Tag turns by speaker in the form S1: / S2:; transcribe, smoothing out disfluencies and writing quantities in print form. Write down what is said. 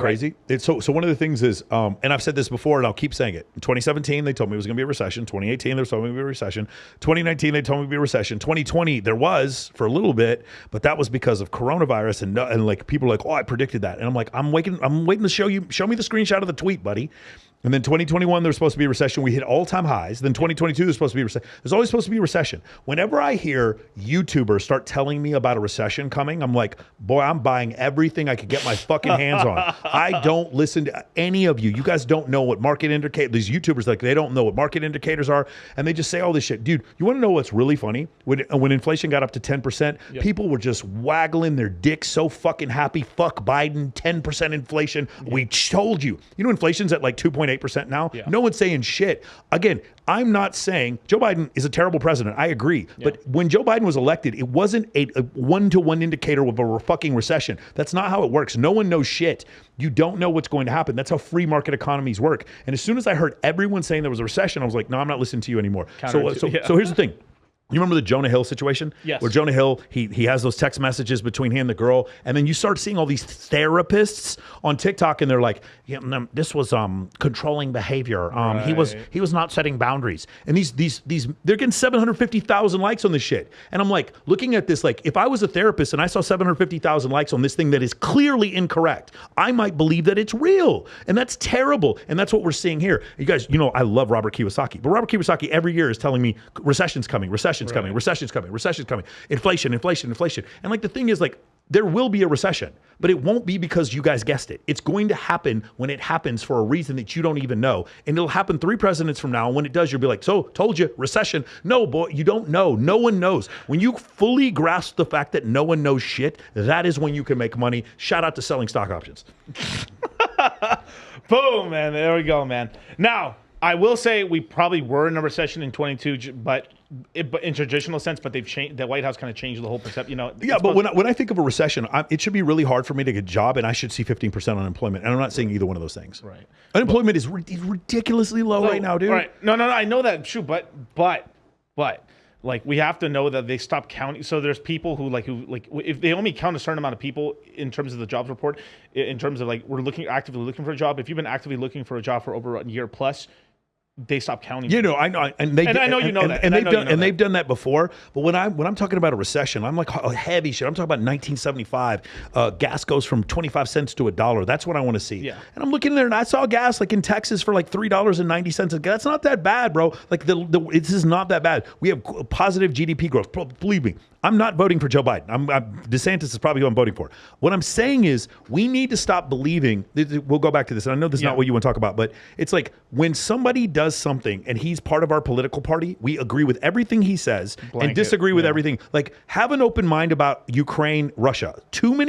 S1: crazy? So one of the things is, and I've said this before, and I'll keep saying it. In 2017, they told me it was going to be a recession. 2018, they told me it would be a recession. 2019, they told me it would be a recession. 2020, there was for a little bit, but that was because of coronavirus, and like people are like, oh, I predicted that, and I'm like, I'm waiting to show me the screenshot of the tweet, buddy. And then 2021, there's supposed to be a recession. We hit all-time highs. Then 2022, there's supposed to be a recession. There's always supposed to be a recession. Whenever I hear YouTubers start telling me about a recession coming, I'm like, boy, I'm buying everything I could get my fucking hands on. I don't listen to any of you. You guys don't know what market indicators, these YouTubers, like they don't know what market indicators are, and they just say all this shit. Dude, you want to know what's really funny? When inflation got up to 10%, people were just waggling their dicks so fucking happy. Fuck Biden, 10% inflation. We told you. You know, inflation's at like 2.8% now. No one's saying shit. Again, I'm not saying Joe Biden is a terrible president. I agree. But when Joe Biden was elected, it wasn't a one-to-one indicator of a fucking recession. That's not how it works. No one knows shit. You don't know what's going to happen. That's how free market economies work. And as soon as I heard everyone saying there was a recession, I was like, no, I'm not listening to you anymore. So here's the thing. You remember the Jonah Hill situation?
S2: Yes.
S1: Where Jonah Hill, he has those text messages between him and the girl, and then you start seeing all these therapists on TikTok, and they're like, yeah, this was controlling behavior. He was not setting boundaries. And these they're getting 750,000 likes on this shit. And I'm like, looking at this, like, if I was a therapist and I saw 750,000 likes on this thing that is clearly incorrect, I might believe that it's real. And that's terrible. And that's what we're seeing here. You guys, you know, I love Robert Kiyosaki, but Robert Kiyosaki every year is telling me recession's coming, recession's coming, recession's coming, inflation. And like the thing is, like, there will be a recession, but it won't be because you guys guessed it. It's going to happen when it happens for a reason that you don't even know. And it'll happen 3 presidents from now. And when it does, you'll be like, so told you, recession. No, boy, you don't know. No one knows. When you fully grasp the fact that no one knows shit, that is when you can make money. Shout out to selling stock options.
S2: Boom, man. There we go, man. Now, I will say we probably were in a recession in 22, but in traditional sense, but they've changed. The White House kind of changed the whole perception. You know,
S1: yeah, but when I think of a recession, it should be really hard for me to get a job, and I should see 15% unemployment. And I'm not saying either one of those things.
S2: Right.
S1: Unemployment is ridiculously low right now, dude.
S2: Right. No, I know that. True, but like we have to know that they stop counting. So there's people who if they only count a certain amount of people in terms of the jobs report, in terms of like we're actively looking for a job. If you've been actively looking for a job for over a year plus, they stop counting.
S1: You know, I know, and I know you know that, and they've done that before. But when I'm talking about a recession, I'm like heavy shit. I'm talking about 1975. Gas goes from 25 cents to $1. That's what I want to see.
S2: Yeah.
S1: And I'm looking there, and I saw gas like in Texas for like $3.90. That's not that bad, bro. Like this is not that bad. We have positive GDP growth. Believe me. I'm not voting for Joe Biden. DeSantis is probably who I'm voting for. What I'm saying is we need to stop believing. We'll go back to this, and I know this is not what you want to talk about, but it's like when somebody does something and he's part of our political party, we agree with everything he says and disagree with everything. Like, have an open mind about Ukraine, Russia. Too many